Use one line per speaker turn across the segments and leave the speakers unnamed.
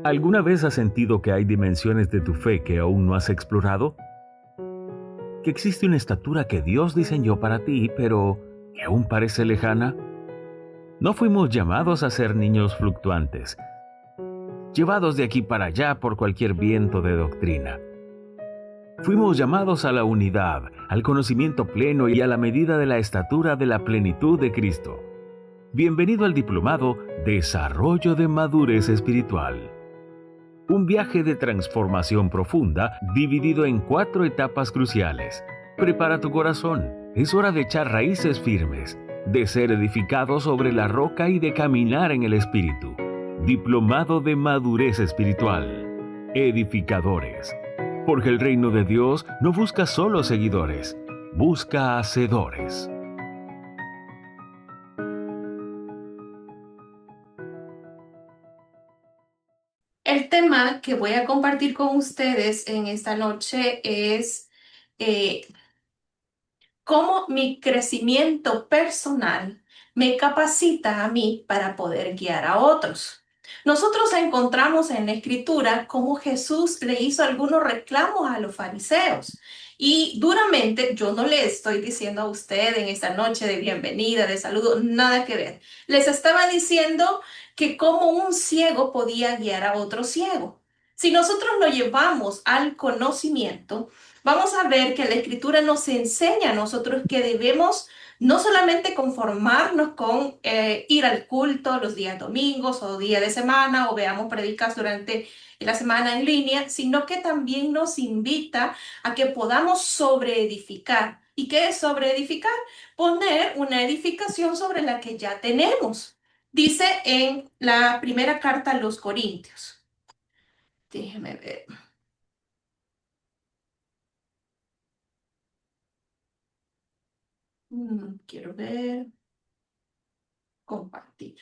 ¿Alguna vez has sentido que hay dimensiones de tu fe que aún no has explorado? ¿Que existe una estatura que Dios diseñó para ti, pero que aún parece lejana? No fuimos llamados a ser niños fluctuantes, llevados de aquí para allá por cualquier viento de doctrina. Fuimos llamados a la unidad, al conocimiento pleno y a la medida de la estatura de la plenitud de Cristo. Bienvenido al diplomado Desarrollo de Madurez Espiritual. Un viaje de transformación profunda dividido en 4 etapas cruciales. Prepara tu corazón. Es hora de echar raíces firmes, de ser edificado sobre la roca y de caminar en el Espíritu. Diplomado de Madurez Espiritual. Edificadores. Porque el reino de Dios no busca solo seguidores, busca hacedores.
El tema que voy a compartir con ustedes en esta noche es eh, cómo mi crecimiento personal me capacita a mí para poder guiar a otros. Nosotros encontramos en la Escritura cómo Jesús le hizo algunos reclamos a los fariseos. Y duramente, yo no le estoy diciendo a usted en esta noche de bienvenida, de saludo, nada que ver. Les estaba diciendo que cómo un ciego podía guiar a otro ciego. Si nosotros lo llevamos al conocimiento, vamos a ver que la Escritura nos enseña a nosotros que debemos no solamente conformarnos con ir al culto los días domingos o día de semana o veamos predicas durante la semana en línea, sino que también nos invita a que podamos sobreedificar. ¿Y qué es sobreedificar? Poner una edificación sobre la que ya tenemos. Dice en la primera carta a los Corintios. Déjeme ver. Quiero ver. Compartir.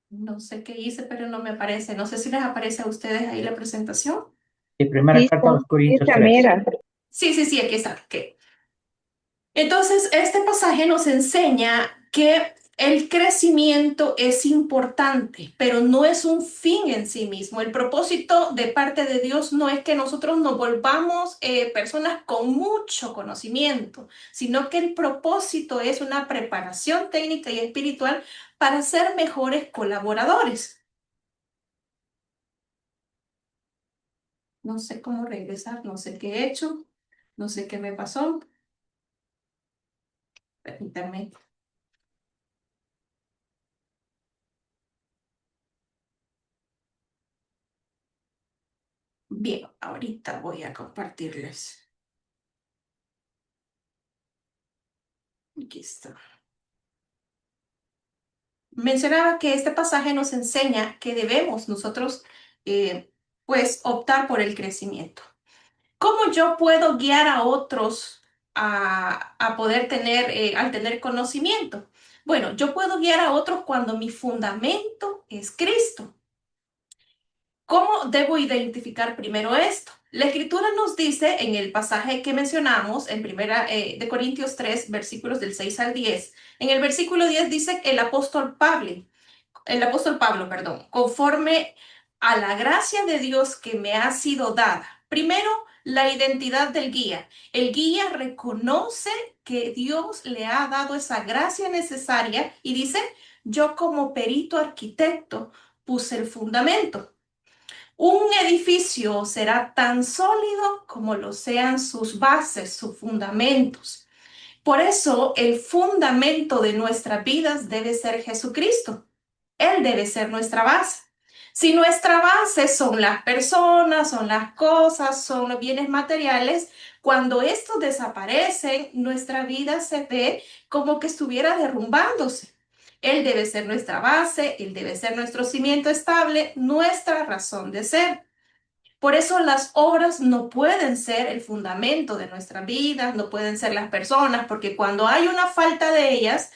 No sé qué hice, pero no me aparece. No sé si les aparece a ustedes ahí la presentación.
De primera
Sí,
carta a los Corintios
esa
3.
mera.
Sí, aquí está. Ok. Entonces, este pasaje nos enseña que el crecimiento es importante, pero no es un fin en sí mismo. El propósito de parte de Dios no es que nosotros nos volvamos personas con mucho conocimiento, sino que el propósito es una preparación técnica y espiritual para ser mejores colaboradores. No sé cómo regresar, no sé qué he hecho, no sé qué me pasó. Permítanme. Bien, ahorita voy a compartirles. Aquí está. Mencionaba que este pasaje nos enseña que debemos nosotros, pues, optar por el crecimiento. ¿Cómo yo puedo guiar a otros a poder tener, al tener conocimiento? Bueno, yo puedo guiar a otros cuando mi fundamento es Cristo. ¿Cómo debo identificar primero esto? La Escritura nos dice en el pasaje que mencionamos en primera de Corintios 3, versículos del 6 al 10. En el versículo 10 dice el apóstol Pablo, perdón, conforme a la gracia de Dios que me ha sido dada. Primero, la identidad del guía. El guía reconoce que Dios le ha dado esa gracia necesaria y dice, yo como perito arquitecto puse el fundamento. Un edificio será tan sólido como lo sean sus bases, sus fundamentos. Por eso el fundamento de nuestras vidas debe ser Jesucristo. Él debe ser nuestra base. Si nuestra base son las personas, son las cosas, son los bienes materiales, cuando estos desaparecen, nuestra vida se ve como que estuviera derrumbándose. Él debe ser nuestra base, Él debe ser nuestro cimiento estable, nuestra razón de ser. Por eso las obras no pueden ser el fundamento de nuestra vida, no pueden ser las personas, porque cuando hay una falta de ellas,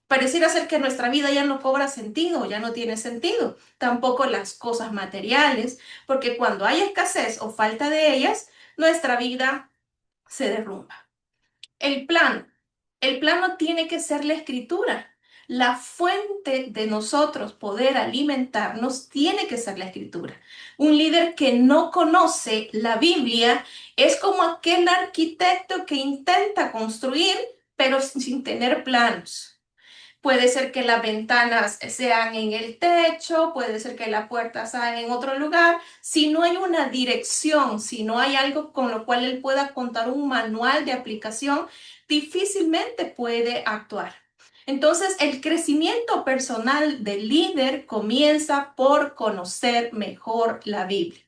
pareciera ser que nuestra vida ya no cobra sentido, ya no tiene sentido. Tampoco las cosas materiales, porque cuando hay escasez o falta de ellas, nuestra vida se derrumba. El plan. El plano tiene que ser la escritura. La fuente de nosotros poder alimentarnos tiene que ser la escritura. Un líder que no conoce la Biblia es como aquel arquitecto que intenta construir, pero sin tener planos. Puede ser que las ventanas sean en el techo, puede ser que la puerta sea en otro lugar. Si no hay una dirección, si no hay algo con lo cual él pueda contar un manual de aplicación, difícilmente puede actuar. Entonces, el crecimiento personal del líder comienza por conocer mejor la Biblia.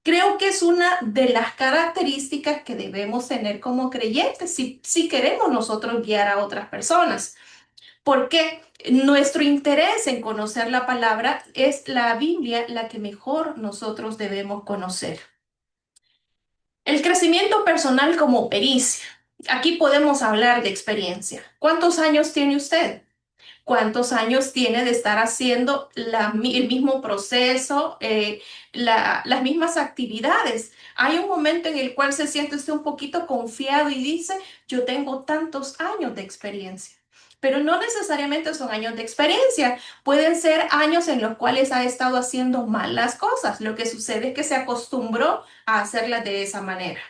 Creo que es una de las características que debemos tener como creyentes si queremos nosotros guiar a otras personas. Porque nuestro interés en conocer la palabra es la Biblia la que mejor nosotros debemos conocer. El crecimiento personal como pericia. Aquí podemos hablar de experiencia. ¿Cuántos años tiene usted? ¿Cuántos años tiene de estar haciendo el mismo proceso, las mismas actividades? Hay un momento en el cual se siente usted un poquito confiado y dice, yo tengo tantos años de experiencia. Pero no necesariamente son años de experiencia, pueden ser años en los cuales ha estado haciendo mal las cosas. Lo que sucede es que se acostumbró a hacerlas de esa manera.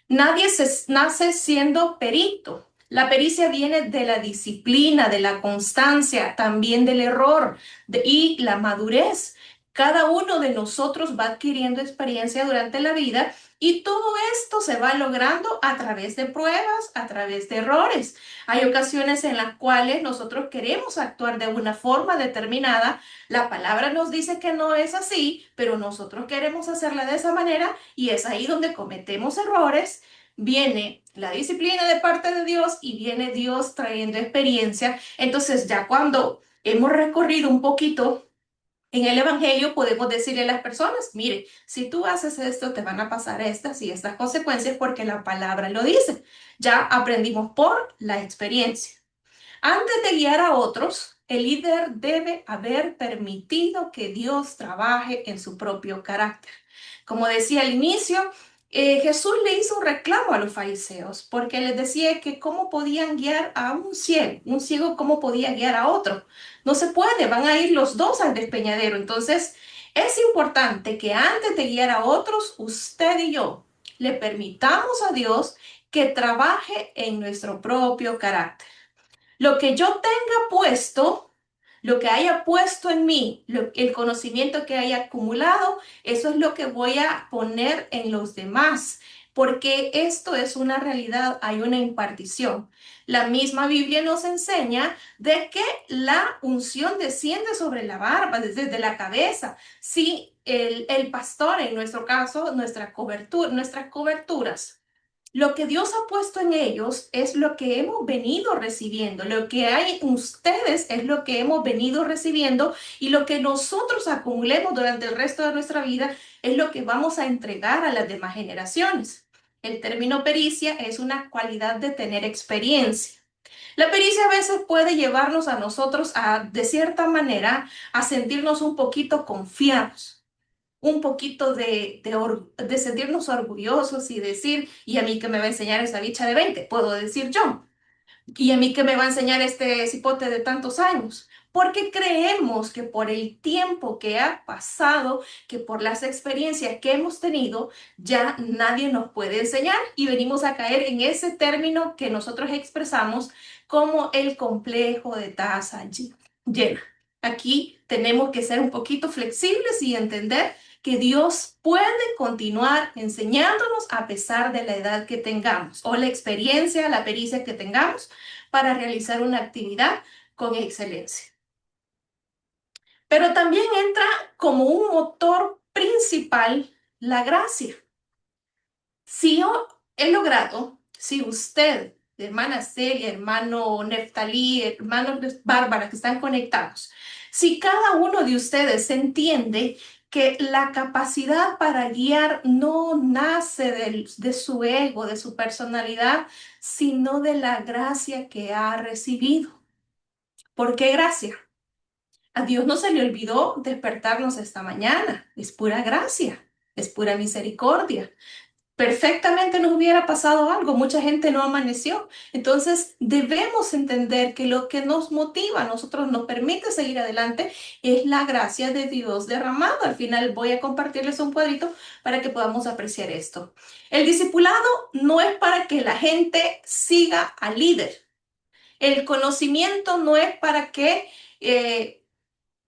Nadie nace siendo perito. La pericia viene de la disciplina, de la constancia, también del error y la madurez. Cada uno de nosotros va adquiriendo experiencia durante la vida y todo esto se va logrando a través de pruebas, a través de errores. Hay ocasiones en las cuales nosotros queremos actuar de una forma determinada. La palabra nos dice que no es así, pero nosotros queremos hacerla de esa manera y es ahí donde cometemos errores. Viene la disciplina de parte de Dios y viene Dios trayendo experiencia. Entonces, ya cuando hemos recorrido un poquito en el Evangelio, podemos decirle a las personas, mire, si tú haces esto, te van a pasar estas y estas consecuencias porque la palabra lo dice. Ya aprendimos por la experiencia. Antes de guiar a otros, el líder debe haber permitido que Dios trabaje en su propio carácter. Como decía al inicio, Jesús le hizo un reclamo a los fariseos porque les decía que cómo podían guiar a un ciego cómo podía guiar a otro. No se puede, van a ir los dos al despeñadero. Entonces, es importante que antes de guiar a otros, usted y yo le permitamos a Dios que trabaje en nuestro propio carácter. Lo que yo tenga puesto, lo que haya puesto en mí, el conocimiento que haya acumulado, eso es lo que voy a poner en los demás, porque esto es una realidad, hay una impartición. La misma Biblia nos enseña de que la unción desciende sobre la barba, desde la cabeza. Si el pastor, en nuestro caso, nuestras coberturas lo que Dios ha puesto en ellos es lo que hemos venido recibiendo. Lo que hay en ustedes es lo que hemos venido recibiendo y lo que nosotros acumulemos durante el resto de nuestra vida es lo que vamos a entregar a las demás generaciones. El término pericia es una cualidad de tener experiencia. La pericia a veces puede llevarnos a nosotros de cierta manera, a sentirnos un poquito confiados, un poquito de sentirnos orgullosos y decir, ¿y a mí qué me va a enseñar esa bicha de 20? Puedo decir yo. ¿Y a mí qué me va a enseñar este cipote de tantos años? Porque creemos que por el tiempo que ha pasado, que por las experiencias que hemos tenido, ya nadie nos puede enseñar y venimos a caer en ese término que nosotros expresamos como el complejo de taza llena. Aquí tenemos que ser un poquito flexibles y entender que Dios puede continuar enseñándonos a pesar de la edad que tengamos o la experiencia, la pericia que tengamos para realizar una actividad con excelencia. Pero también entra como un motor principal la gracia. Si yo he logrado, si usted, hermana Celia, hermano Neftalí, hermano Bárbara, que están conectados, si cada uno de ustedes entiende que la capacidad para guiar no nace de su ego, de su personalidad, sino de la gracia que ha recibido. ¿Por qué gracia? A Dios no se le olvidó despertarnos esta mañana. Es pura gracia, es pura misericordia. perfectamente nos hubiera pasado algo, mucha gente no amaneció. Entonces debemos entender que lo que nos motiva a nosotros, nos permite seguir adelante, es la gracia de Dios derramada. Al final voy a compartirles un cuadrito para que podamos apreciar esto. El discipulado no es para que la gente siga al líder. El conocimiento no es para que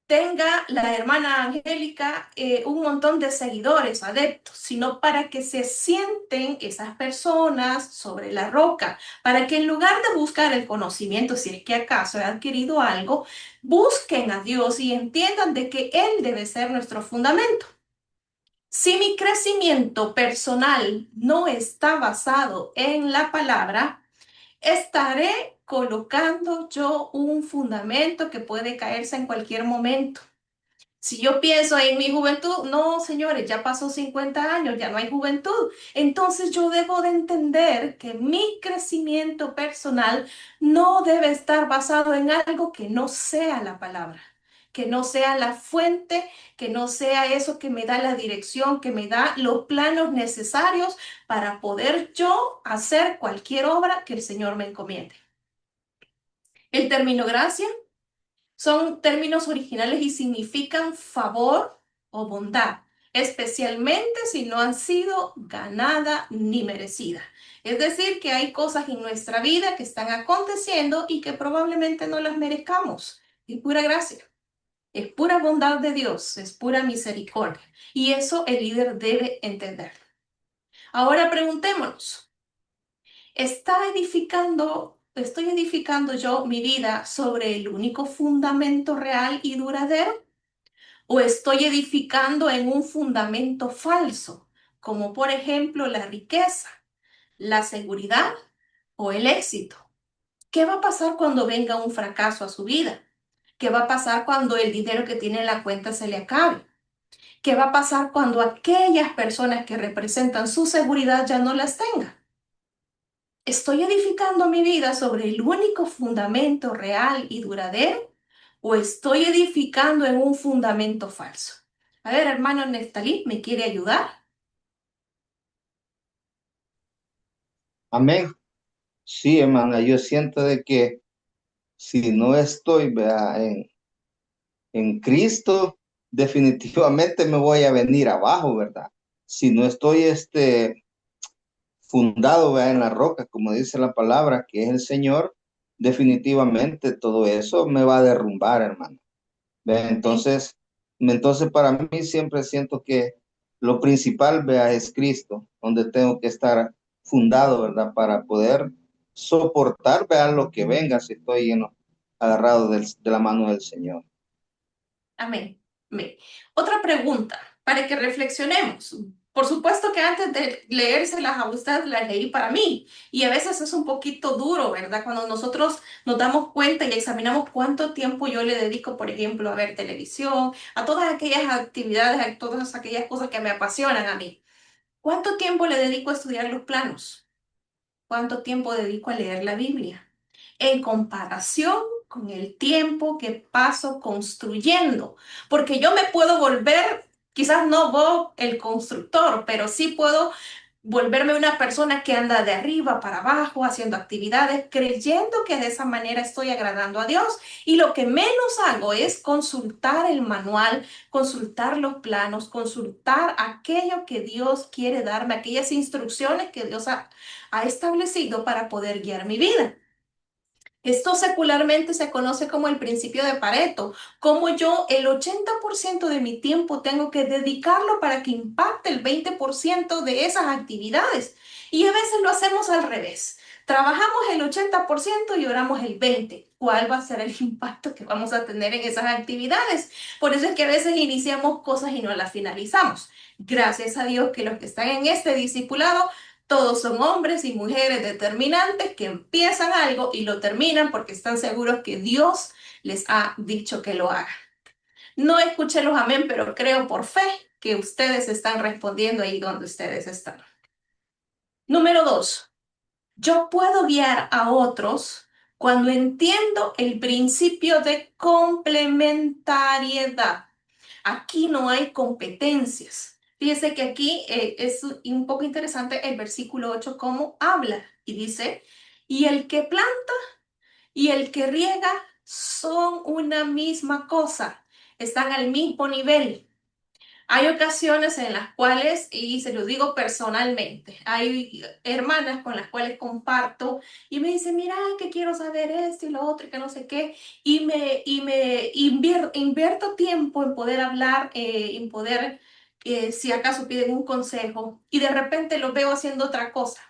tenga la hermana Angélica un montón de seguidores, adeptos, sino para que se sienten esas personas sobre la roca, para que en lugar de buscar el conocimiento, si es que acaso he adquirido algo, busquen a Dios y entiendan de que Él debe ser nuestro fundamento. Si mi crecimiento personal no está basado en la palabra, estaré colocando yo un fundamento que puede caerse en cualquier momento. Si yo pienso en mi juventud, no, señores, ya pasó 50 años, ya no hay juventud. Entonces yo debo de entender que mi crecimiento personal no debe estar basado en algo que no sea la palabra, que no sea la fuente, que no sea eso que me da la dirección, que me da los planos necesarios para poder yo hacer cualquier obra que el Señor me encomiende. El término gracia son términos originales y significan favor o bondad, especialmente si no han sido ganada ni merecida. Es decir, que hay cosas en nuestra vida que están aconteciendo y que probablemente no las merezcamos. Es pura gracia, es pura bondad de Dios, es pura misericordia. Y eso el líder debe entender. Ahora preguntémonos, estoy edificando yo mi vida sobre el único fundamento real y duradero? ¿O estoy edificando en un fundamento falso, como por ejemplo la riqueza, la seguridad o el éxito? ¿Qué va a pasar cuando venga un fracaso a su vida? ¿Qué va a pasar cuando el dinero que tiene en la cuenta se le acabe? ¿Qué va a pasar cuando aquellas personas que representan su seguridad ya no las tenga? ¿Estoy edificando mi vida sobre el único fundamento real y duradero o estoy edificando en un fundamento falso? A ver, hermano Neftalí, ¿me quiere ayudar?
Amén. Sí, hermana, yo siento de que si no estoy, vea, en Cristo, definitivamente me voy a venir abajo, ¿verdad? Si no estoy fundado, vea, en la roca, como dice la palabra, que es el Señor, definitivamente todo eso me va a derrumbar, hermano. Vea,
Amén.
entonces para mí siempre siento que lo principal, vea, es Cristo, donde tengo que estar fundado, ¿verdad? Para poder soportar, vea, lo que venga si estoy agarrado de la mano del Señor.
Amén. Amén. Otra pregunta para que reflexionemos. Por supuesto que antes de leérselas a usted las leí para mí y a veces es un poquito duro, ¿verdad? Cuando nosotros nos damos cuenta y examinamos cuánto tiempo yo le dedico, por ejemplo, a ver televisión, a todas aquellas actividades, a todas aquellas cosas que me apasionan a mí. ¿Cuánto tiempo le dedico a estudiar los planos? ¿Cuánto tiempo dedico a leer la Biblia? En comparación con el tiempo que paso construyendo, porque yo me puedo volver, quizás no Bob el constructor, pero sí puedo volverme una persona que anda de arriba para abajo haciendo actividades, creyendo que de esa manera estoy agradando a Dios. Y lo que menos hago es consultar el manual, consultar los planos, consultar aquello que Dios quiere darme, aquellas instrucciones que Dios ha establecido para poder guiar mi vida. Esto secularmente se conoce como el principio de Pareto, como yo el 80% de mi tiempo tengo que dedicarlo para que impacte el 20% de esas actividades. Y a veces lo hacemos al revés. Trabajamos el 80% y oramos el 20%. ¿Cuál va a ser el impacto que vamos a tener en esas actividades? Por eso es que a veces iniciamos cosas y no las finalizamos. Gracias a Dios que los que están en este discipulado todos son hombres y mujeres determinantes que empiezan algo y lo terminan porque están seguros que Dios les ha dicho que lo hagan. No escuché los amén, pero creo por fe que ustedes están respondiendo ahí donde ustedes están. Número dos, yo puedo guiar a otros cuando entiendo el principio de complementariedad. Aquí no hay competencias. Fíjese que aquí es un poco interesante el versículo 8 cómo habla y dice, y el que planta y el que riega son una misma cosa, están al mismo nivel. Hay ocasiones en las cuales, y se lo digo personalmente, hay hermanas con las cuales comparto y me dicen, mira, que quiero saber esto y lo otro y que no sé qué, y me invierto tiempo en poder hablar, en poder, si acaso piden un consejo, y de repente lo veo haciendo otra cosa.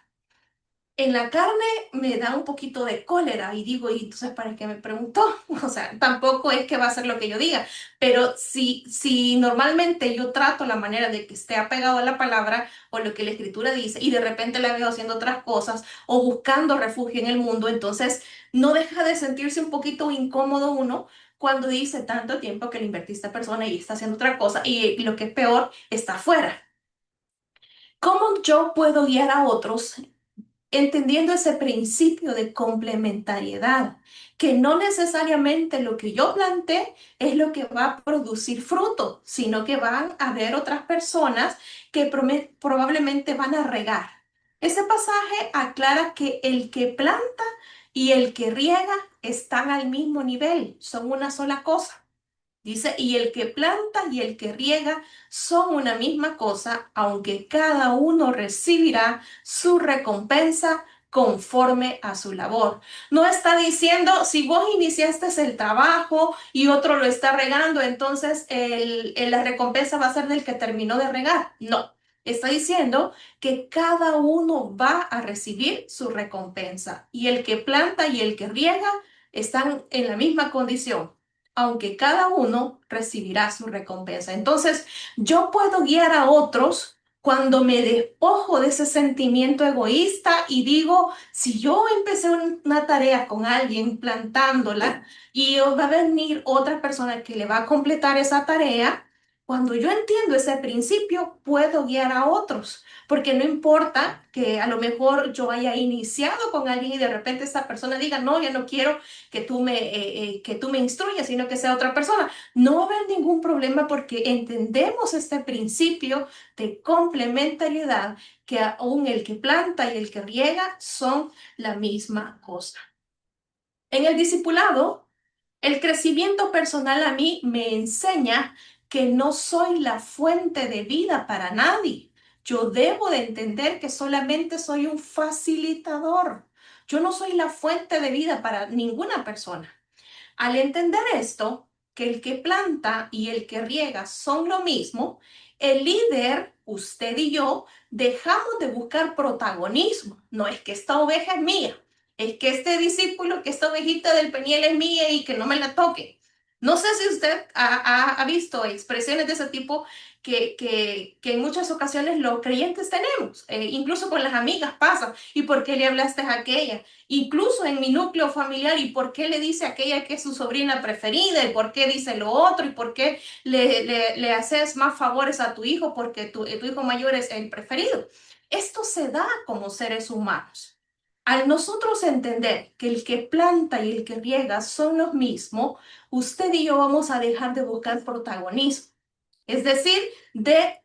En la carne me da un poquito de cólera y digo, ¿y entonces para qué me preguntó? O sea, tampoco es que va a ser lo que yo diga, pero si normalmente yo trato la manera de que esté apegado a la palabra o lo que la escritura dice y de repente la veo haciendo otras cosas o buscando refugio en el mundo, entonces no deja de sentirse un poquito incómodo uno cuando dice tanto tiempo que le invertiste a esta persona y está haciendo otra cosa y lo que es peor, está afuera. ¿Cómo yo puedo guiar a otros entendiendo ese principio de complementariedad, que no necesariamente lo que yo planté es lo que va a producir fruto, sino que van a haber otras personas que probablemente van a regar? Ese pasaje aclara que el que planta y el que riega están al mismo nivel, son una sola cosa. Dice, y el que planta y el que riega son una misma cosa, aunque cada uno recibirá su recompensa conforme a su labor. No está diciendo, si vos iniciaste el trabajo y otro lo está regando, entonces la recompensa va a ser del que terminó de regar. No, está diciendo que cada uno va a recibir su recompensa y el que planta y el que riega están en la misma condición, aunque cada uno recibirá su recompensa. Entonces, yo puedo guiar a otros cuando me despojo de ese sentimiento egoísta y digo, si yo empecé una tarea con alguien plantándola y va a venir otra persona que le va a completar esa tarea, cuando yo entiendo ese principio, puedo guiar a otros, porque no importa que a lo mejor yo haya iniciado con alguien y de repente esa persona diga, no, ya no quiero que tú me instruyas, sino que sea otra persona. No va a haber ningún problema porque entendemos este principio de complementariedad, que aún el que planta y el que riega son la misma cosa. En el discipulado, el crecimiento personal a mí me enseña que no soy la fuente de vida para nadie. Yo debo de entender que solamente soy un facilitador. Yo no soy la fuente de vida para ninguna persona. Al entender esto, que el que planta y el que riega son lo mismo, el líder, usted y yo, dejamos de buscar protagonismo. No es que esta oveja es mía, es que este discípulo, que esta ovejita del peniel es mía y que no me la toque. No sé si usted ha visto expresiones de ese tipo que en muchas ocasiones los creyentes tenemos, incluso con las amigas pasa. ¿Y por qué le hablaste a aquella? Incluso en mi núcleo familiar, ¿y por qué le dice a aquella que es su sobrina preferida? ¿Y por qué dice lo otro? ¿Y por qué le haces más favores a tu hijo porque tu hijo mayor es el preferido? Esto se da como seres humanos. Al nosotros entender que el que planta y el que riega son los mismos, usted y yo vamos a dejar de buscar protagonismo. Es decir, de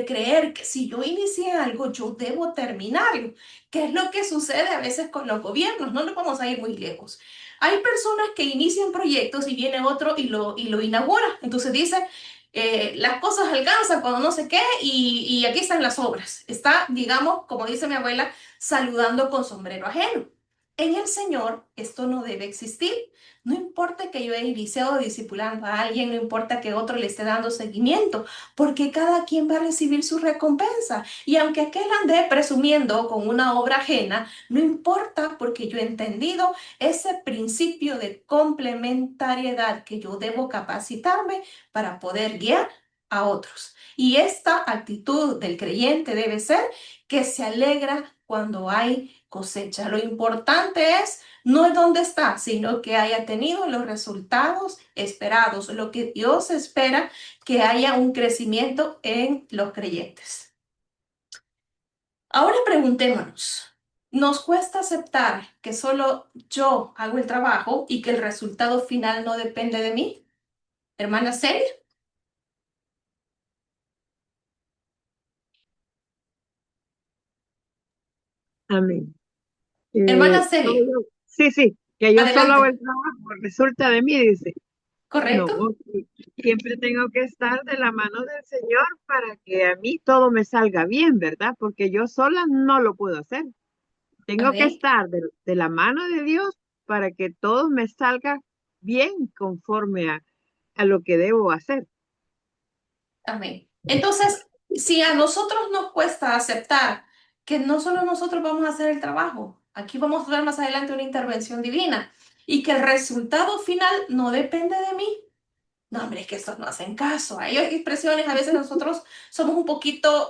creer que si yo inicié algo, yo debo terminarlo, que es lo que sucede a veces con los gobiernos. No nos vamos a ir muy lejos. Hay personas que inician proyectos y viene otro y lo inaugura. Entonces dice, las cosas alcanzan cuando no sé qué y aquí están las obras. Está, digamos, como dice mi abuela, saludando con sombrero ajeno. En el Señor esto no debe existir. No importa que yo haya iniciado discipulando a alguien, no importa que otro le esté dando seguimiento, porque cada quien va a recibir su recompensa. Y aunque aquel ande presumiendo con una obra ajena, no importa porque yo he entendido ese principio de complementariedad que yo debo capacitarme para poder guiar a otros. Y esta actitud del creyente debe ser que se alegra cuando hay cosecha. Lo importante no es dónde está, sino que haya tenido los resultados esperados, lo que Dios espera, que haya un crecimiento en los creyentes. Ahora preguntémonos, ¿nos cuesta aceptar que solo yo hago el trabajo y que el resultado final no depende de mí? Hermana Celia.
Amén.
Hermana
No,
Celia,
sí, sí, que yo solo hago
adelante.
el trabajo, resulta de mí, dice. No,
¿Correcto?
sí, siempre tengo que estar de la mano del Señor para que a mí todo me salga bien, ¿verdad? Porque yo sola no lo puedo hacer. Tengo que
Amén.
estar de la mano de Dios para que todo me salga bien conforme a lo que debo hacer.
Amén. Entonces, si a nosotros nos cuesta aceptar que no solo nosotros vamos a hacer el trabajo, aquí vamos a ver más adelante una intervención divina y que el resultado final no depende de mí. No, hombre, es que estos no hacen caso. Hay expresiones, a veces nosotros somos un poquito,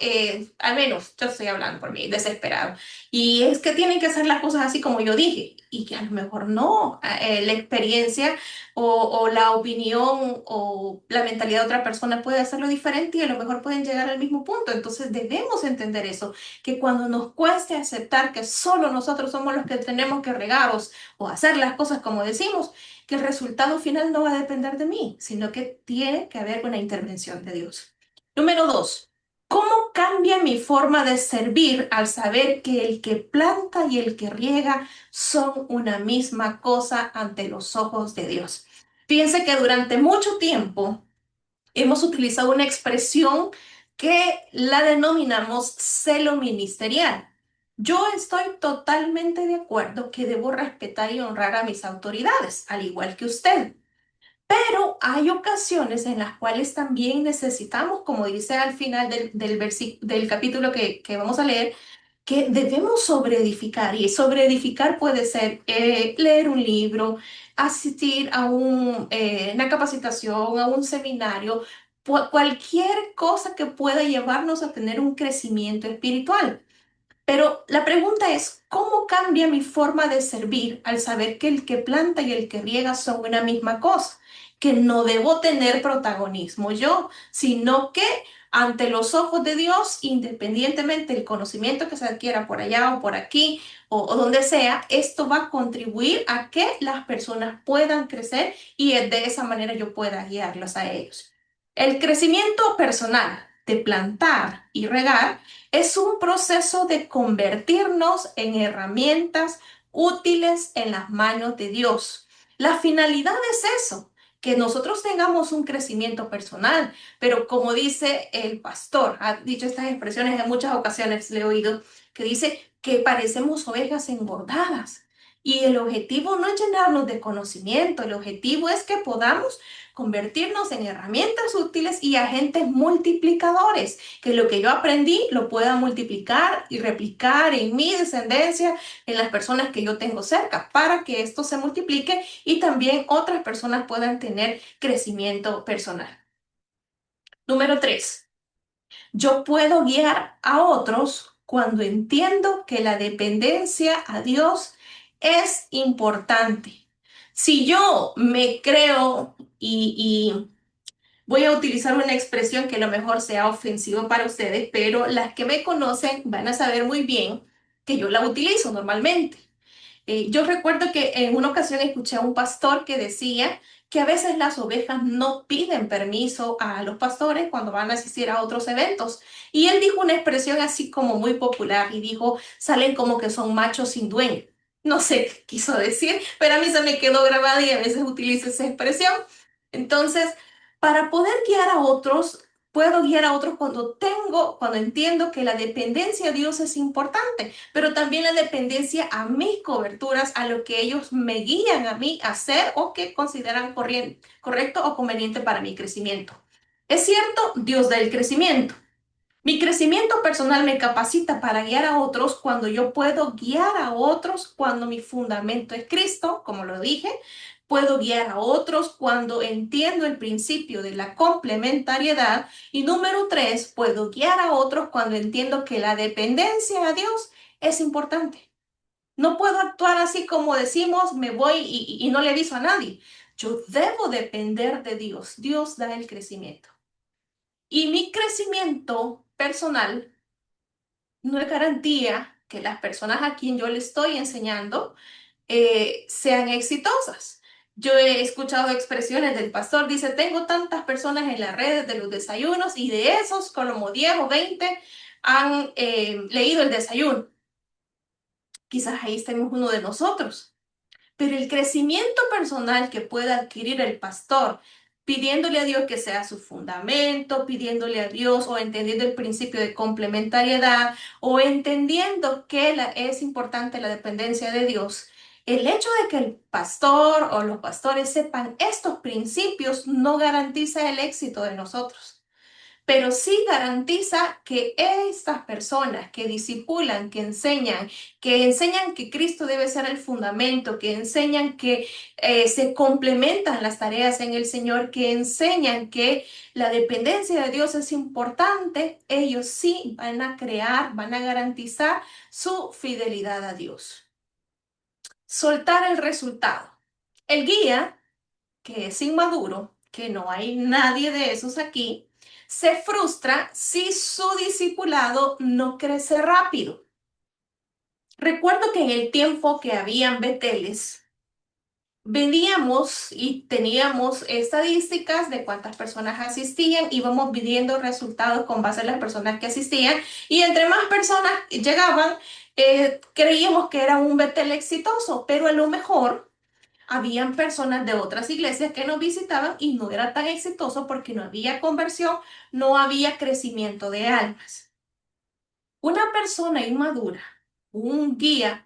al menos yo estoy hablando por mí, desesperado. Y es que tienen que hacer las cosas así como yo dije. Y que a lo mejor no. La experiencia o la opinión o la mentalidad de otra persona puede hacerlo diferente y a lo mejor pueden llegar al mismo punto. Entonces debemos entender eso, que cuando nos cueste aceptar que solo nosotros somos los que tenemos que regaros o hacer las cosas como decimos, que el resultado final no va a depender de mí, sino que tiene que haber una intervención de Dios. Número dos, ¿cómo cambia mi forma de servir al saber que el que planta y el que riega son una misma cosa ante los ojos de Dios? Fíjense que durante mucho tiempo hemos utilizado una expresión que la denominamos celo ministerial. Yo estoy totalmente de acuerdo que debo respetar y honrar a mis autoridades, al igual que usted. Pero hay ocasiones en las cuales también necesitamos, como dice al final del capítulo que vamos a leer, que debemos sobreedificar. Y sobreedificar puede ser leer un libro, asistir a una capacitación, a un seminario, cualquier cosa que pueda llevarnos a tener un crecimiento espiritual. Pero la pregunta es, ¿cómo cambia mi forma de servir al saber que el que planta y el que riega son una misma cosa? Que no debo tener protagonismo yo, sino que ante los ojos de Dios, independientemente del conocimiento que se adquiera por allá o por aquí o donde sea, esto va a contribuir a que las personas puedan crecer y de esa manera yo pueda guiarlos a ellos. El crecimiento personal de plantar y regar es un proceso de convertirnos en herramientas útiles en las manos de Dios. La finalidad es eso, que nosotros tengamos un crecimiento personal, pero como dice el pastor, ha dicho estas expresiones en muchas ocasiones, le he oído, que dice que parecemos ovejas engordadas. Y el objetivo no es llenarnos de conocimiento, el objetivo es que podamos convertirnos en herramientas útiles y agentes multiplicadores, que lo que yo aprendí lo pueda multiplicar y replicar en mi descendencia, en las personas que yo tengo cerca, para que esto se multiplique y también otras personas puedan tener crecimiento personal. Número tres, yo puedo guiar a otros cuando entiendo que la dependencia a Dios es importante. Si yo me creo y voy a utilizar una expresión que a lo mejor sea ofensiva para ustedes, pero las que me conocen van a saber muy bien que yo la utilizo normalmente. Yo recuerdo que en una ocasión escuché a un pastor que decía que a veces las ovejas no piden permiso a los pastores cuando van a asistir a otros eventos. Y él dijo una expresión así como muy popular y dijo, salen como que son machos sin dueño. No sé qué quiso decir, pero a mí se me quedó grabada y a veces utilizo esa expresión. Entonces, para poder guiar a otros, puedo guiar a otros cuando entiendo que la dependencia a Dios es importante, pero también la dependencia a mis coberturas, a lo que ellos me guían a mí a hacer o que consideran correcto o conveniente para mi crecimiento. Es cierto, Dios da el crecimiento. Mi crecimiento personal me capacita para guiar a otros cuando yo puedo guiar a otros cuando mi fundamento es Cristo, como lo dije. Puedo guiar a otros cuando entiendo el principio de la complementariedad. Y número tres, puedo guiar a otros cuando entiendo que la dependencia a Dios es importante. No puedo actuar así como decimos, me voy y no le aviso a nadie. Yo debo depender de Dios. Dios da el crecimiento. Y mi crecimiento personal no es garantía que las personas a quien yo le estoy enseñando sean exitosas. Yo he escuchado expresiones del pastor, dice, tengo tantas personas en las redes de los desayunos y de esos, como 10 o 20 han leído el desayuno. quizás ahí estemos uno de nosotros. Pero el crecimiento personal que pueda adquirir el pastor, pidiéndole a Dios que sea su fundamento, pidiéndole a Dios o entendiendo el principio de complementariedad o entendiendo que es importante la dependencia de Dios, el hecho de que el pastor o los pastores sepan estos principios no garantiza el éxito de nosotros, pero sí garantiza que estas personas que discipulan, que enseñan que Cristo debe ser el fundamento, que enseñan que se complementan las tareas en el Señor, que enseñan que la dependencia de Dios es importante, ellos sí van a crear, van a garantizar su fidelidad a Dios. Soltar el resultado. El guía, que es inmaduro, que no hay nadie de esos aquí, se frustra si su discipulado no crece rápido. Recuerdo que en el tiempo que habían Beteles, veníamos y teníamos estadísticas de cuántas personas asistían, íbamos midiendo resultados con base en las personas que asistían y entre más personas llegaban, creíamos que era un Betel exitoso, pero a lo mejor habían personas de otras iglesias que nos visitaban y no era tan exitoso porque no había conversión, no había crecimiento de almas. Una persona inmadura, un guía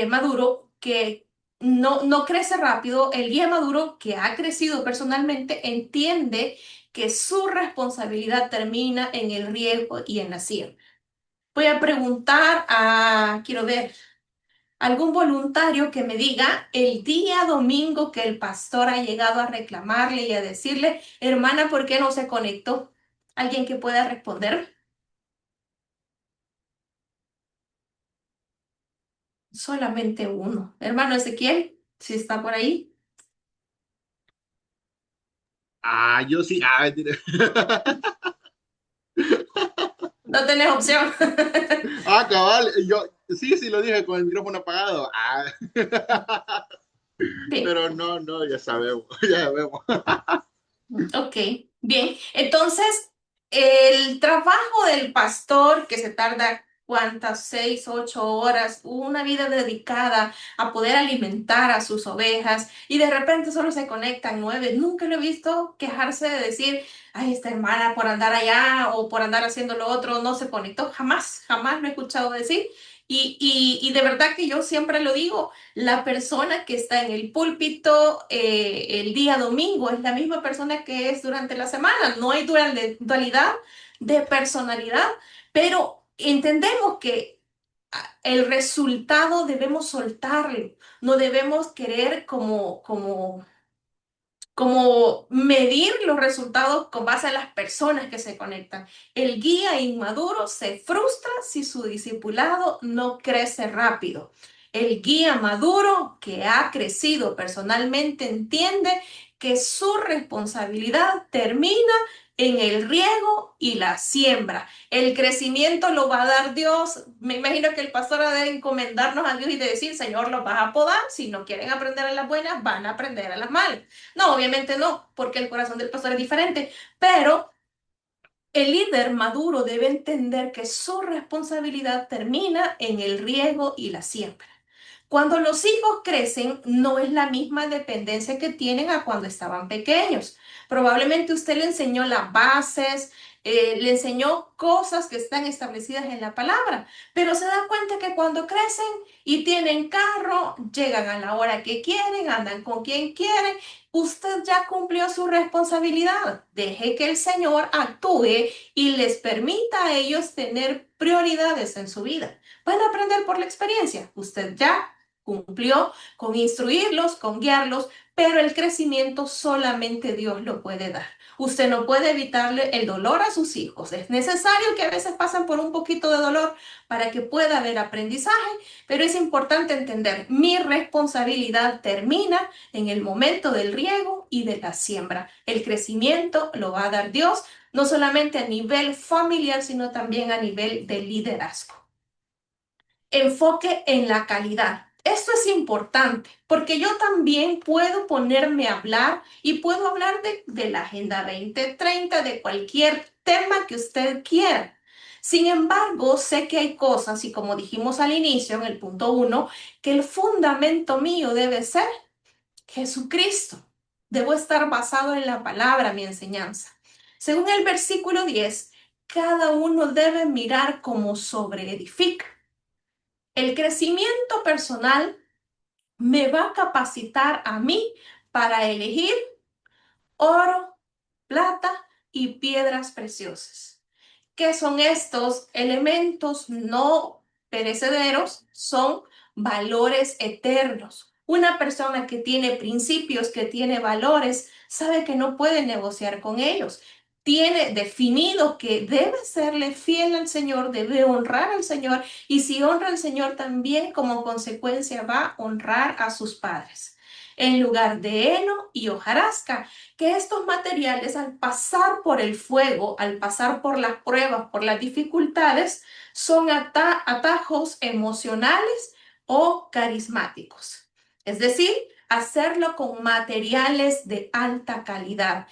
maduro que no crece rápido, el guía maduro que ha crecido personalmente entiende que su responsabilidad termina en el riego y en la siembra. Voy a preguntar quiero ver, algún voluntario que me diga el día domingo que el pastor ha llegado a reclamarle y a decirle, hermana, ¿por qué no se conectó? ¿Alguien que pueda responder? Solamente uno. Hermano Ezequiel, si está por ahí,
Yo sí. Mentira.
no tenés opción.
Cabal, yo sí lo dije con el micrófono apagado.
Bien,
Pero no, ya sabemos, ya sabemos.
ok, bien. Entonces, el trabajo del pastor que se tarda, ¿cuántas? 6, 8 horas, una vida dedicada a poder alimentar a sus ovejas y de repente solo se conectan 9. Nunca lo he visto quejarse de decir, ay, esta hermana por andar allá o por andar haciendo lo otro no se conectó. Jamás, jamás lo he escuchado decir. Y de verdad que yo siempre lo digo. La persona que está en el púlpito el día domingo es la misma persona que es durante la semana. No hay dualidad de personalidad, pero entendemos que el resultado debemos soltarlo. No debemos querer como medir los resultados con base a las personas que se conectan. El guía inmaduro se frustra si su discipulado no crece rápido. El guía maduro que ha crecido personalmente entiende que su responsabilidad termina en el riego y la siembra. El crecimiento lo va a dar Dios. Me imagino que el pastor ha de encomendarnos a Dios y de decir, Señor, los vas a podar. Si no quieren aprender a las buenas, van a aprender a las malas. No, obviamente no, porque el corazón del pastor es diferente, pero el líder maduro debe entender que su responsabilidad termina en el riego y la siembra. Cuando los hijos crecen, no es la misma dependencia que tienen a cuando estaban pequeños. Probablemente usted le enseñó las bases, le enseñó cosas que están establecidas en la palabra, pero se da cuenta que cuando crecen y tienen carro, llegan a la hora que quieren, andan con quien quieren, usted ya cumplió su responsabilidad. Deje que el Señor actúe y les permita a ellos tener prioridades en su vida. Van a aprender por la experiencia. Usted ya cumplió con instruirlos, con guiarlos, pero el crecimiento solamente Dios lo puede dar. Usted no puede evitarle el dolor a sus hijos. Es necesario que a veces pasen por un poquito de dolor para que pueda haber aprendizaje, pero es importante entender, mi responsabilidad termina en el momento del riego y de la siembra. El crecimiento lo va a dar Dios, no solamente a nivel familiar, sino también a nivel de liderazgo. Enfoque en la calidad. Esto es importante porque yo también puedo ponerme a hablar y puedo hablar de la Agenda 2030, de cualquier tema que usted quiera. Sin embargo, sé que hay cosas, y como dijimos al inicio, en el punto 1, que el fundamento mío debe ser Jesucristo. Debo estar basado en la palabra, mi enseñanza. Según el versículo 10, cada uno debe mirar como sobreedifica. El crecimiento personal me va a capacitar a mí para elegir oro, plata y piedras preciosas. ¿Qué son estos elementos no perecederos? Son valores eternos. Una persona que tiene principios, que tiene valores, sabe que no puede negociar con ellos. Tiene definido que debe serle fiel al Señor, debe honrar al Señor, y si honra al Señor también como consecuencia va a honrar a sus padres. En lugar de heno y hojarasca, que estos materiales al pasar por el fuego, al pasar por las pruebas, por las dificultades, son atajos emocionales o carismáticos. Es decir, hacerlo con materiales de alta calidad.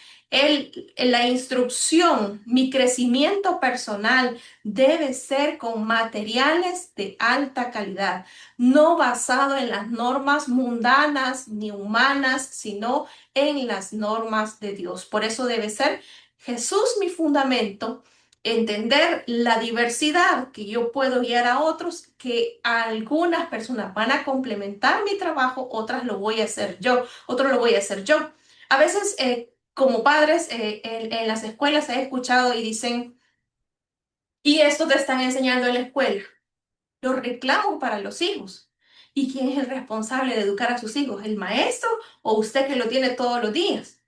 La instrucción, mi crecimiento personal debe ser con materiales de alta calidad, no basado en las normas mundanas ni humanas, sino en las normas de Dios. Por eso debe ser Jesús mi fundamento, entender la diversidad que yo puedo guiar a otros, que algunas personas van a complementar mi trabajo, otras lo voy a hacer yo, otro lo voy a hacer yo. A veces, como padres, en las escuelas he escuchado y dicen, y esto te están enseñando en la escuela, los reclamos para los hijos. ¿Y quién es el responsable de educar a sus hijos? ¿El maestro o usted que lo tiene todos los días?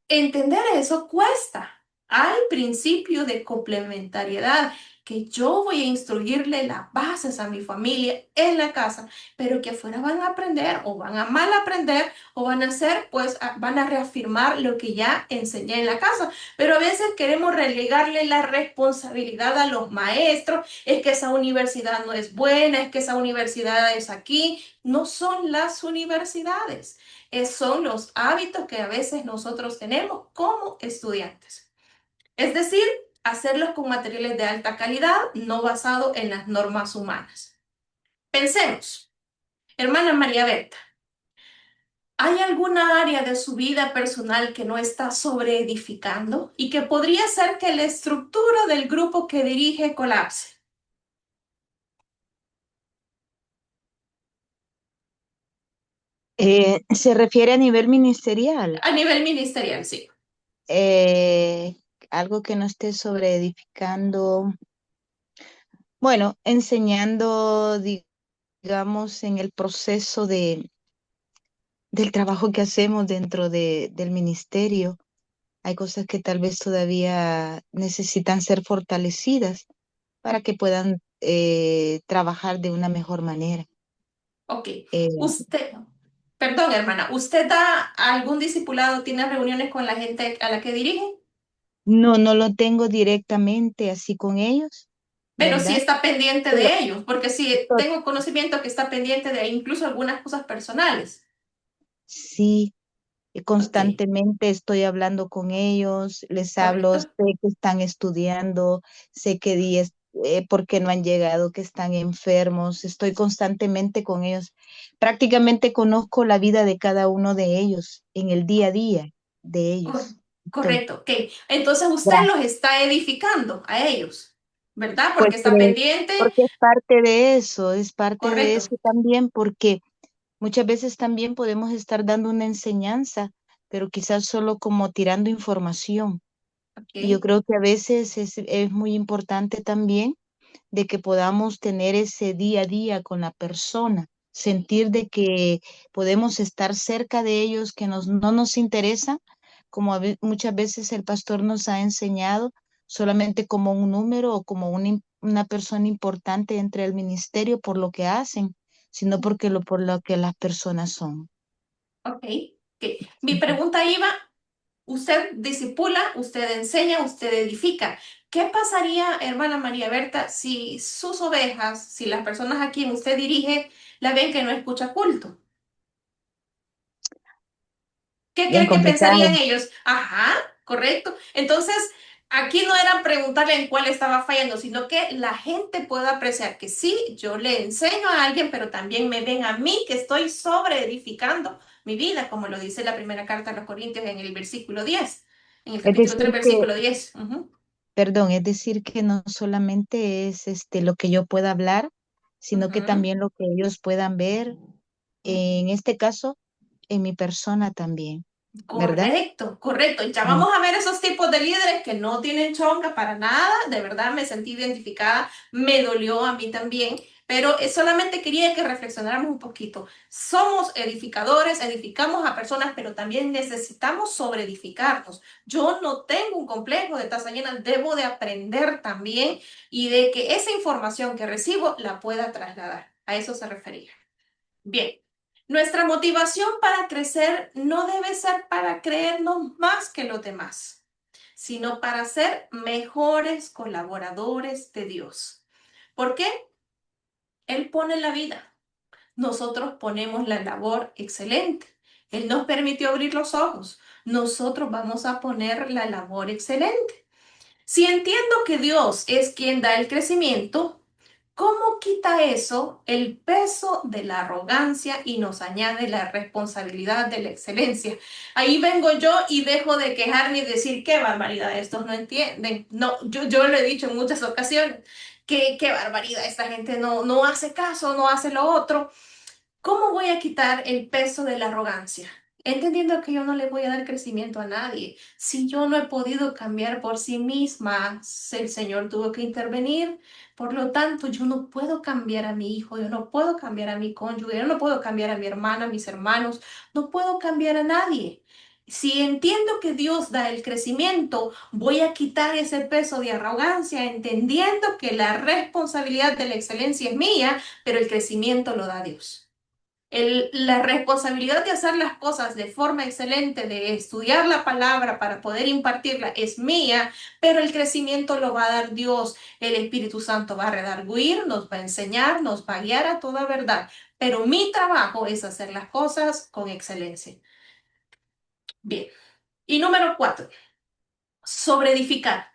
Entender eso cuesta. Hay principio de complementariedad, que yo voy a instruirle las bases a mi familia en la casa, pero que afuera van a aprender o van a mal aprender o van a hacer, pues van a reafirmar lo que ya enseñé en la casa. Pero a veces queremos relegarle la responsabilidad a los maestros, es que esa universidad no es buena, es que esa universidad es aquí. No son las universidades, son los hábitos que a veces nosotros tenemos como estudiantes. Es decir, hacerlos con materiales de alta calidad, no basado en las normas humanas. Pensemos, hermana María Berta, ¿hay alguna área de su vida personal que no está sobreedificando y que podría ser que la estructura del grupo que dirige colapse?
Se refiere a nivel ministerial,
A nivel ministerial, sí.
eh, algo que no esté sobreedificando, bueno, enseñando, digamos, en el proceso del trabajo que hacemos dentro del ministerio. Hay cosas que tal vez todavía necesitan ser fortalecidas para que puedan trabajar de una mejor manera.
Ok.
Eh,
Usted, perdón, hermana, ¿usted da algún discipulado, tiene reuniones con la gente a la que dirige?
no lo tengo directamente así con ellos,
Pero sí
¿verdad?
está pendiente
Pero
de ellos, porque sí
to-
tengo conocimiento que está pendiente de incluso algunas cosas personales.
sí,
Ok,
constantemente estoy hablando con ellos, les hablo, sé
correcto.
que están estudiando, sé que días, por qué no han llegado, que están enfermos, estoy constantemente con ellos. Prácticamente conozco la vida de cada uno de ellos en el día a día de
Cor-
ellos. Entonces,
correcto, ok. Entonces usted los está edificando a ellos, ¿verdad?
pues
Porque está pendiente.
porque es parte de
Correcto,
eso también, porque muchas veces también podemos estar dando una enseñanza, pero quizás solo como tirando información. Y yo
ok.
creo que a veces es muy importante también de que podamos tener ese día a día con la persona, sentir de que podemos estar cerca de ellos, que no nos interesa, como muchas veces el pastor nos ha enseñado, solamente como un número o como una persona importante entre el ministerio por lo que hacen, sino por lo que las personas son.
Ok, ok. Mi pregunta iba, usted disipula, usted enseña, usted edifica. ¿Qué pasaría, hermana María Berta, si sus ovejas, si las personas a quien usted dirige, la ven que no escucha culto? ¿Qué
Bien
cree que
complicado.
pensarían ellos? Ajá, correcto. Entonces, Aquí no era preguntarle en cuál estaba fallando, sino que la gente pueda apreciar que sí, yo le enseño a alguien, pero también me ven a mí que estoy sobre edificando mi vida, como lo dice la primera carta a los Corintios en el versículo 10, en el
Es
capítulo 3
decir que,
versículo 10. Ujú,
perdón, es decir que no solamente es lo que yo pueda hablar, sino que
ujú.
también lo que ellos puedan ver, en este caso, en mi persona también, ¿verdad?
Correcto, correcto. Ya
Mm.
vamos a ver esos tipos de líderes que no tienen chonga para nada. De verdad me sentí identificada, me dolió a mí también, pero solamente quería que reflexionáramos un poquito. Somos edificadores, edificamos a personas, pero también necesitamos sobreedificarnos. Yo no tengo un complejo de taza llena, debo de aprender también y de que esa información que recibo la pueda trasladar. A eso se refería. Bien, nuestra motivación para crecer no debe ser para creernos más que los demás, sino para ser mejores colaboradores de Dios. ¿Por qué? Él pone la vida, nosotros ponemos la labor excelente. Él nos permitió abrir los ojos, nosotros vamos a poner la labor excelente. Si entiendo que Dios es quien da el crecimiento, ¿cómo quita eso el peso de la arrogancia y nos añade la responsabilidad de la excelencia? Ahí vengo yo y dejo de quejarme y decir, qué barbaridad, estos no entienden. No, yo lo he dicho en muchas ocasiones, qué barbaridad, esta gente no hace caso, no hace lo otro. ¿Cómo voy a quitar el peso de la arrogancia? Entendiendo que yo no le voy a dar crecimiento a nadie. Si yo no he podido cambiar por sí misma, el Señor tuvo que intervenir. Por lo tanto, yo no puedo cambiar a mi hijo, yo no puedo cambiar a mi cónyuge, yo no puedo cambiar a mi hermana, a mis hermanos, no puedo cambiar a nadie. Si entiendo que Dios da el crecimiento, voy a quitar ese peso de arrogancia, entendiendo que la responsabilidad de la excelencia es mía, pero el crecimiento lo da Dios. La responsabilidad de hacer las cosas de forma excelente, de estudiar la palabra para poder impartirla, es mía, pero el crecimiento lo va a dar Dios. El Espíritu Santo va a redarguir, nos va a enseñar, nos va a guiar a toda verdad. Pero mi trabajo es hacer las cosas con excelencia. Bien. Y número 4, sobre edificar.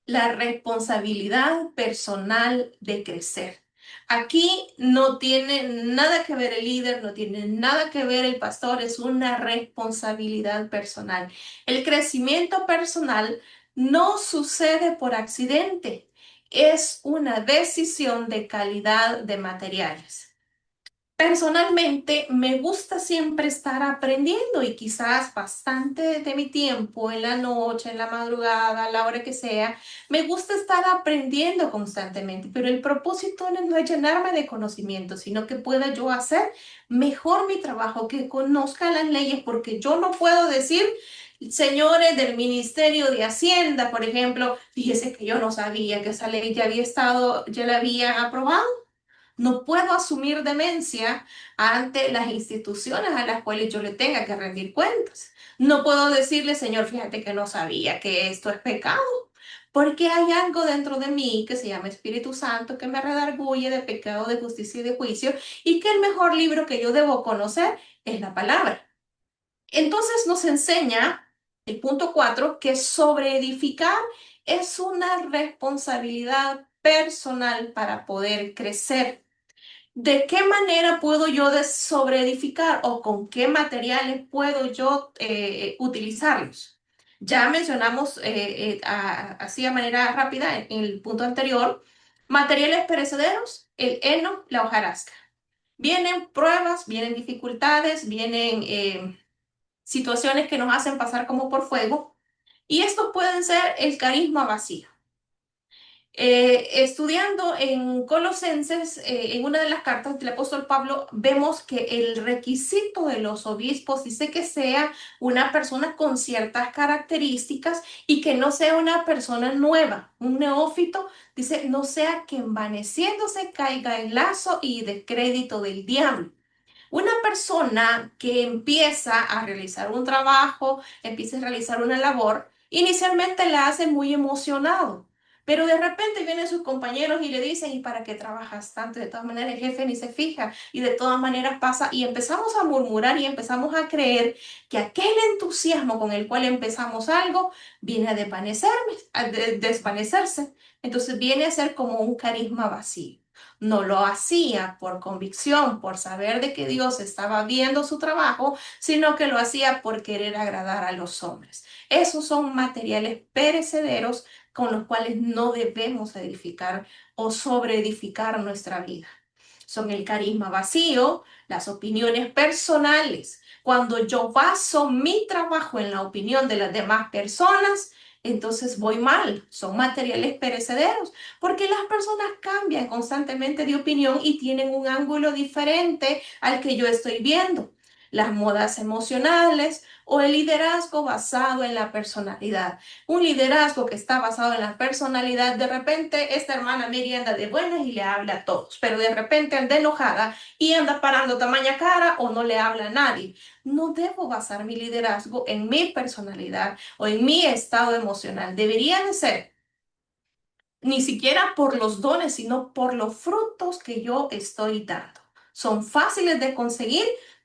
La responsabilidad personal de crecer. Aquí no tiene nada que ver el líder, no tiene nada que ver el pastor, es una responsabilidad personal. El crecimiento personal no sucede por accidente, es una decisión de calidad de materiales. Personalmente, me gusta siempre estar aprendiendo y quizás bastante de mi tiempo en la noche, en la madrugada, a la hora que sea, me gusta estar aprendiendo constantemente, pero el propósito no es llenarme de conocimiento, sino que pueda yo hacer mejor mi trabajo, que conozca las leyes, porque yo no puedo decir, señores del Ministerio de Hacienda, por ejemplo, fíjese que yo no sabía que esa ley ya había estado, ya la había aprobado. No puedo asumir demencia ante las instituciones a las cuales yo le tenga que rendir cuentas. No puedo decirle, Señor, fíjate que no sabía que esto es pecado, porque hay algo dentro de mí que se llama Espíritu Santo que me redarguye de pecado, de justicia y de juicio, y que el mejor libro que yo debo conocer es la palabra. Entonces nos enseña el punto 4 que sobre edificar es una responsabilidad personal para poder crecer. ¿De qué manera puedo yo sobreedificar o con qué materiales puedo yo utilizarlos? Ya mencionamos así de manera rápida en el punto anterior, materiales perecederos, el heno, la hojarasca. Vienen pruebas, vienen dificultades, vienen situaciones que nos hacen pasar como por fuego y estos pueden ser el carisma vacío. Estudiando en Colosenses, en una de las cartas del apóstol Pablo, vemos que el requisito de los obispos dice que sea una persona con ciertas características y que no sea una persona nueva, un neófito, dice, no sea que envaneciéndose caiga en lazo y descrédito del diablo. Una persona que empieza a realizar un trabajo, empieza a realizar una labor, inicialmente la hace muy emocionado. Pero de repente vienen sus compañeros y le dicen, ¿y para qué trabajas tanto? De todas maneras el jefe ni se fija y de todas maneras pasa y empezamos a murmurar y empezamos a creer que aquel entusiasmo con el cual empezamos algo viene a desvanecerse. Entonces viene a ser como un carisma vacío. No lo hacía por convicción, por saber de que Dios estaba viendo su trabajo, sino que lo hacía por querer agradar a los hombres. Esos son materiales perecederos con los cuales no debemos edificar o sobreedificar nuestra vida. Son el carisma vacío, las opiniones personales. Cuando yo baso mi trabajo en la opinión de las demás personas, entonces voy mal. Son materiales perecederos, porque las personas cambian constantemente de opinión y tienen un ángulo diferente al que yo estoy viendo. Las modas emocionales o el liderazgo basado en la personalidad. Un liderazgo que está basado en la personalidad, de repente esta hermana Miri anda de buenas y le habla a todos, pero de repente anda enojada y anda parando tamaña cara o no le habla a nadie. No debo basar mi liderazgo en mi personalidad o en mi estado emocional. Debería de ser ni siquiera por los dones, sino por los frutos que yo estoy dando. Son fáciles de conseguir,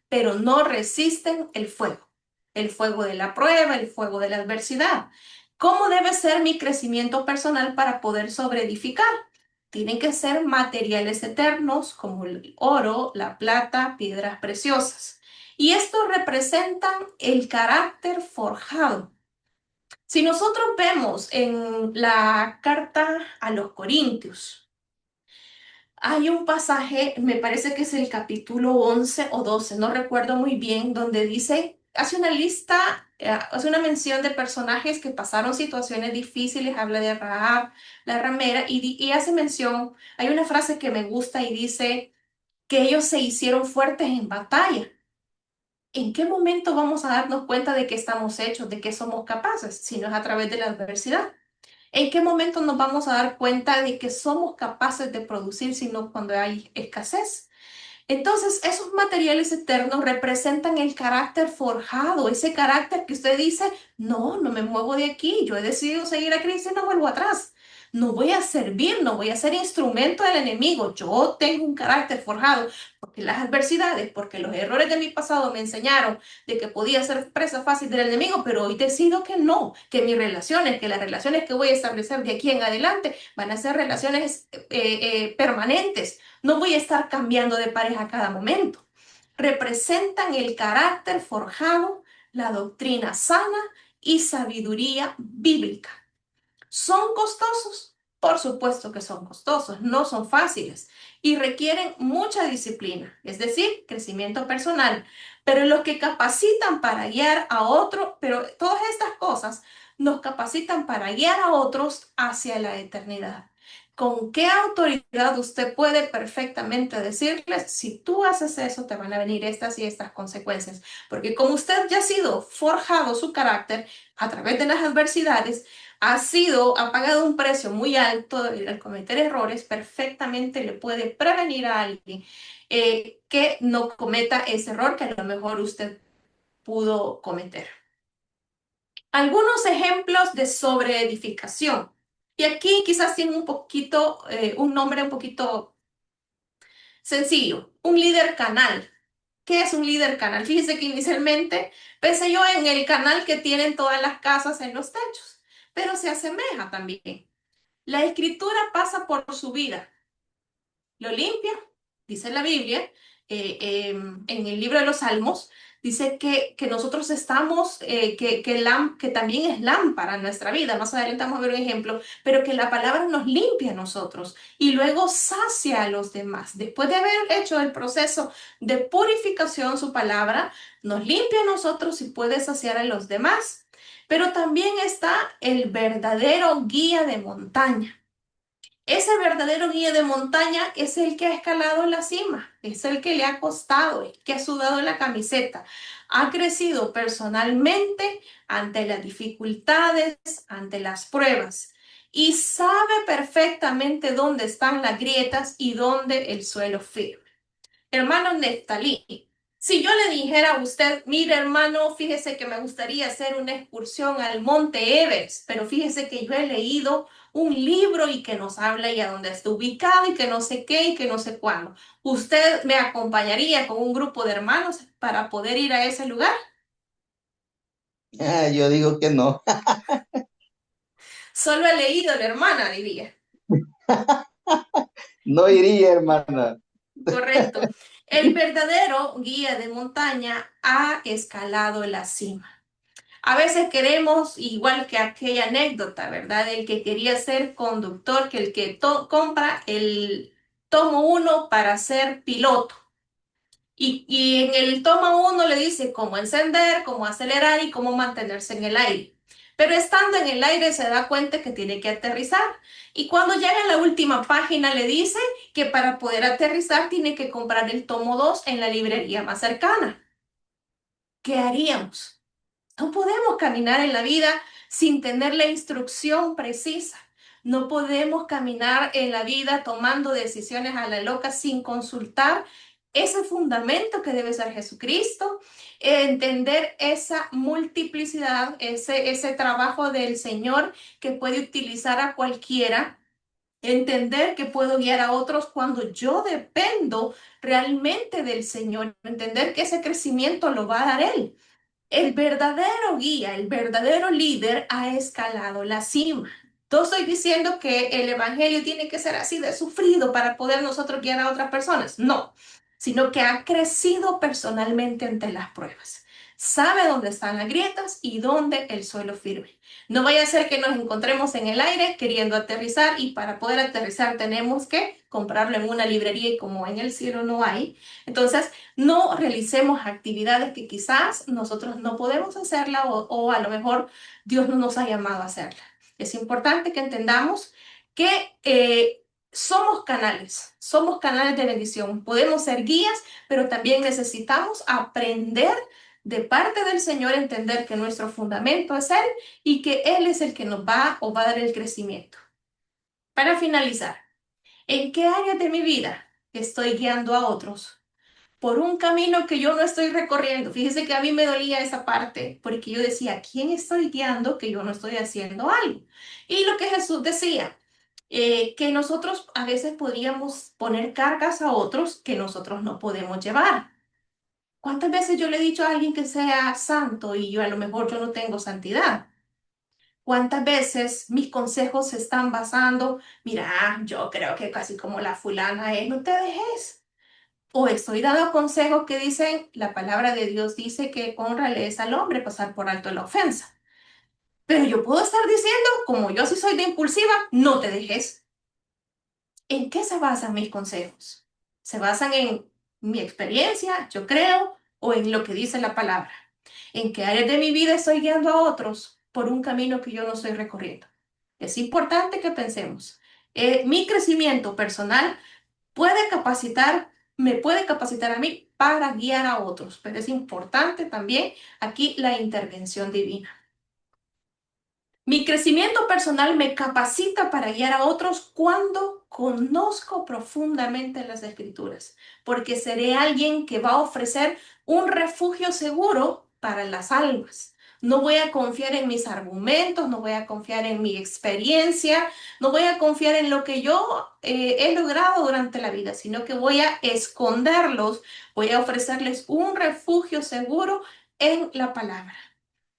pero no resisten el fuego de la prueba, el fuego de la adversidad. ¿Cómo debe ser mi crecimiento personal para poder sobreedificar? Tienen que ser materiales eternos como el oro, la plata, piedras preciosas. Y esto representan el carácter forjado. Si nosotros vemos en la carta a los Corintios, hay un pasaje, me parece que es el capítulo 11 o 12, no recuerdo muy bien, donde dice, hace una lista, hace una mención de personajes que pasaron situaciones difíciles, habla de Rahab, la ramera, y hace mención, hay una frase que me gusta y dice que ellos se hicieron fuertes en batalla. ¿En qué momento vamos a darnos cuenta de que estamos hechos, de que somos capaces, si no es a través de la adversidad? ¿En qué momento nos vamos a dar cuenta de que somos capaces de producir, sino cuando hay escasez? Entonces, esos materiales eternos representan el carácter forjado, ese carácter que usted dice, no, no me muevo de aquí, yo he decidido seguir a Cristo y no vuelvo atrás. No voy a servir, no voy a ser instrumento del enemigo. Yo tengo un carácter forjado porque las adversidades, porque los errores de mi pasado me enseñaron de que podía ser presa fácil del enemigo, pero hoy decido que no, que mis relaciones, que las relaciones que voy a establecer de aquí en adelante van a ser relaciones permanentes. No voy a estar cambiando de pareja a cada momento. Representan el carácter forjado, la doctrina sana y sabiduría bíblica. ¿Son costosos? Por supuesto que son costosos, no son fáciles y requieren mucha disciplina, es decir, crecimiento personal. Pero los que capacitan para guiar a otro, pero todas estas cosas nos capacitan para guiar a otros hacia la eternidad. ¿Con qué autoridad usted puede perfectamente decirles, si tú haces eso, te van a venir estas y estas consecuencias? Porque como usted ya ha sido forjado su carácter a través de las adversidades, ha pagado un precio muy alto al cometer errores, perfectamente le puede prevenir a alguien que no cometa ese error que a lo mejor usted pudo cometer. Algunos ejemplos de sobreedificación. Y aquí quizás tiene un poquito, un nombre un poquito sencillo, un líder canal. ¿Qué es un líder canal? Fíjese que inicialmente pensé yo en el canal que tienen todas las casas en los techos, pero se asemeja también. La escritura pasa por su vida, lo limpia, dice la Biblia, en el libro de los Salmos, dice que nosotros estamos, que también es lámpara en nuestra vida. Más adelante vamos a ver un ejemplo, pero que la palabra nos limpia a nosotros y luego sacia a los demás. Después de haber hecho el proceso de purificación, su palabra nos limpia a nosotros y puede saciar a los demás. Pero también está el verdadero guía de montaña. Ese verdadero guía de montaña es el que ha escalado la cima, es el que le ha costado, el que ha sudado la camiseta, ha crecido personalmente ante las dificultades, ante las pruebas y sabe perfectamente dónde están las grietas y dónde el suelo firme. Hermano Neftalí, Si yo le dijera a usted, mire hermano, fíjese que me gustaría hacer una excursión al Monte Everest, pero fíjese que yo he leído un libro y que nos habla y a dónde está ubicado y que no sé qué y que no sé cuándo. ¿Usted me acompañaría con un grupo de hermanos para poder ir a ese lugar?
Yo digo que no.
Solo he leído la hermana, diría.
No iría, hermana.
Correcto. El verdadero guía de montaña ha escalado la cima. A veces queremos, igual que aquella anécdota, ¿verdad? El que quería ser conductor, que el que compra el tomo uno para ser piloto. Y en el tomo uno le dice cómo encender, cómo acelerar y cómo mantenerse en el aire. Pero estando en el aire se da cuenta que tiene que aterrizar. Y cuando llega a la última página le dice que para poder aterrizar tiene que comprar el tomo 2 en la librería más cercana. ¿Qué haríamos? No podemos caminar en la vida sin tener la instrucción precisa. No podemos caminar en la vida tomando decisiones a la loca sin consultar ese fundamento que debe ser Jesucristo, entender esa multiplicidad, ese trabajo del Señor que puede utilizar a cualquiera, entender que puedo guiar a otros cuando yo dependo realmente del Señor, entender que ese crecimiento lo va a dar Él. El verdadero guía, el verdadero líder ha escalado la cima. No estoy diciendo que el evangelio tiene que ser así de sufrido para poder nosotros guiar a otras personas. No, sino que ha crecido personalmente ante las pruebas. Sabe dónde están las grietas y dónde el suelo firme. No vaya a ser que nos encontremos en el aire queriendo aterrizar y para poder aterrizar tenemos que comprarlo en una librería y como en el cielo no hay. Entonces, no realicemos actividades que quizás nosotros no podemos hacerla o a lo mejor Dios no nos ha llamado a hacerla. Es importante que entendamos que somos canales de bendición. Podemos ser guías, pero también necesitamos aprender de parte del Señor, entender que nuestro fundamento es Él y que Él es el que nos va o va a dar el crecimiento. Para finalizar, ¿en qué áreas de mi vida estoy guiando a otros por un camino que yo no estoy recorriendo? Fíjese que a mí me dolía esa parte, porque yo decía, ¿a quién estoy guiando que yo no estoy haciendo algo? Y lo que Jesús decía, que nosotros a veces podríamos poner cargas a otros que nosotros no podemos llevar. ¿Cuántas veces yo le he dicho a alguien que sea santo y yo a lo mejor yo no tengo santidad? ¿Cuántas veces mis consejos se están basando, mira, yo creo que casi como la fulana es, no te dejes? O estoy dando consejos que dicen, la palabra de Dios dice que honrale es al hombre pasar por alto la ofensa. Pero yo puedo estar diciendo, como yo sí soy de impulsiva, no te dejes. ¿En qué se basan mis consejos? ¿Se basan en mi experiencia, yo creo, o en lo que dice la palabra? ¿En qué áreas de mi vida estoy guiando a otros por un camino que yo no estoy recorriendo? Es importante que pensemos. Mi crecimiento personal me puede capacitar a mí para guiar a otros, pero es importante también aquí la intervención divina. Mi crecimiento personal me capacita para guiar a otros cuando conozco profundamente las escrituras, porque seré alguien que va a ofrecer un refugio seguro para las almas. No voy a confiar en mis argumentos, no voy a confiar en mi experiencia, no voy a confiar en lo que yo he logrado durante la vida, sino que voy a esconderlos, voy a ofrecerles un refugio seguro en la palabra.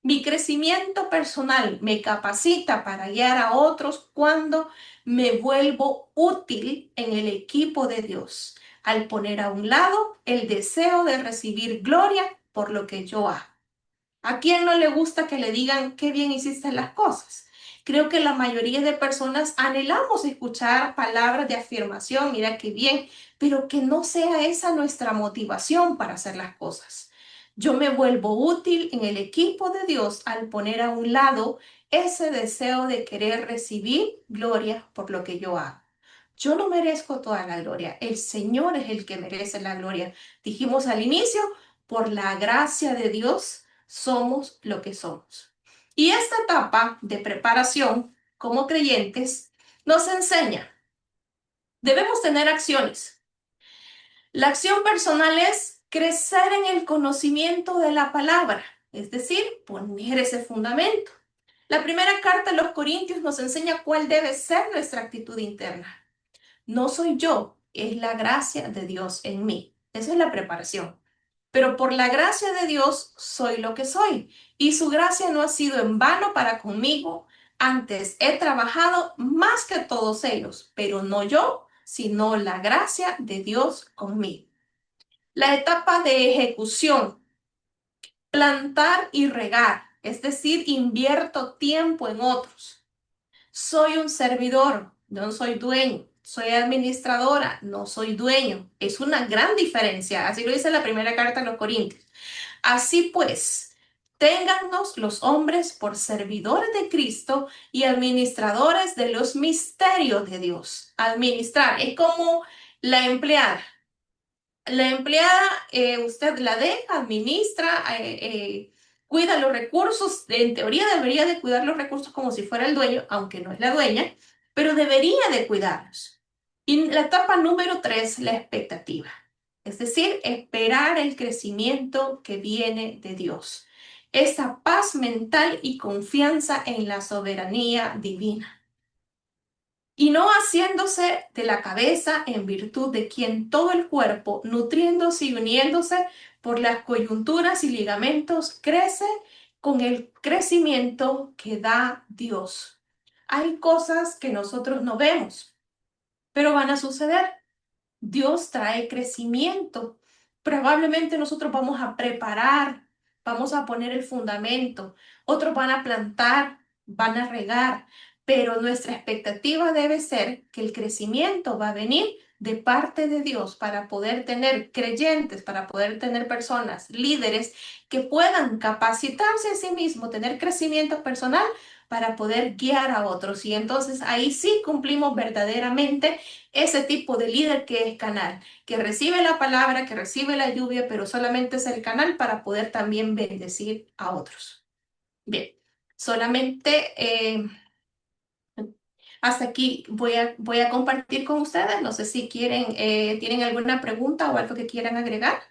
Mi crecimiento personal me capacita para guiar a otros cuando me vuelvo útil en el equipo de Dios, al poner a un lado el deseo de recibir gloria por lo que yo hago. ¿A quién no le gusta que le digan qué bien hiciste las cosas? Creo que la mayoría de personas anhelamos escuchar palabras de afirmación, mira qué bien, pero que no sea esa nuestra motivación para hacer las cosas. Yo me vuelvo útil en el equipo de Dios al poner a un lado ese deseo de querer recibir gloria por lo que yo hago. Yo no merezco toda la gloria, el Señor es el que merece la gloria. Dijimos al inicio, por la gracia de Dios somos lo que somos. Y esta etapa de preparación como creyentes nos enseña, debemos tener acciones. La acción personal es crecer en el conocimiento de la palabra, es decir, poner ese fundamento. La primera carta a los Corintios nos enseña cuál debe ser nuestra actitud interna. No soy yo, es la gracia de Dios en mí. Esa es la preparación. Pero por la gracia de Dios soy lo que soy, y su gracia no ha sido en vano para conmigo. Antes he trabajado más que todos ellos, pero no yo, sino la gracia de Dios conmigo. La etapa de ejecución, plantar y regar, es decir, invierto tiempo en otros. Soy un servidor, no soy dueño. Soy administradora, no soy dueño. Es una gran diferencia. Así lo dice la primera carta a los Corintios. Así pues, téngannos los hombres por servidores de Cristo y administradores de los misterios de Dios. Administrar es como la empleada. La empleada, usted la deja, administra, cuida los recursos. En teoría debería de cuidar los recursos como si fuera el dueño, aunque no es la dueña, pero debería de cuidarlos. Y la etapa número 3, la expectativa. Es decir, esperar el crecimiento que viene de Dios. Esa paz mental y confianza en la soberanía divina. Y no haciéndose de la cabeza en virtud de quien todo el cuerpo, nutriéndose y uniéndose por las coyunturas y ligamentos, crece con el crecimiento que da Dios. Hay cosas que nosotros no vemos, pero van a suceder. Dios trae crecimiento. Probablemente nosotros vamos a preparar, vamos a poner el fundamento, otros van a plantar, van a regar, pero nuestra expectativa debe ser que el crecimiento va a venir de parte de Dios para poder tener creyentes, para poder tener personas, líderes que puedan capacitarse a sí mismos, tener crecimiento personal para poder guiar a otros. Y entonces ahí sí cumplimos verdaderamente ese tipo de líder que es canal, que recibe la palabra, que recibe la lluvia, pero solamente es el canal para poder también bendecir a otros. Bien, solamente hasta aquí voy a compartir con ustedes. No sé si quieren, tienen alguna pregunta o algo que quieran agregar.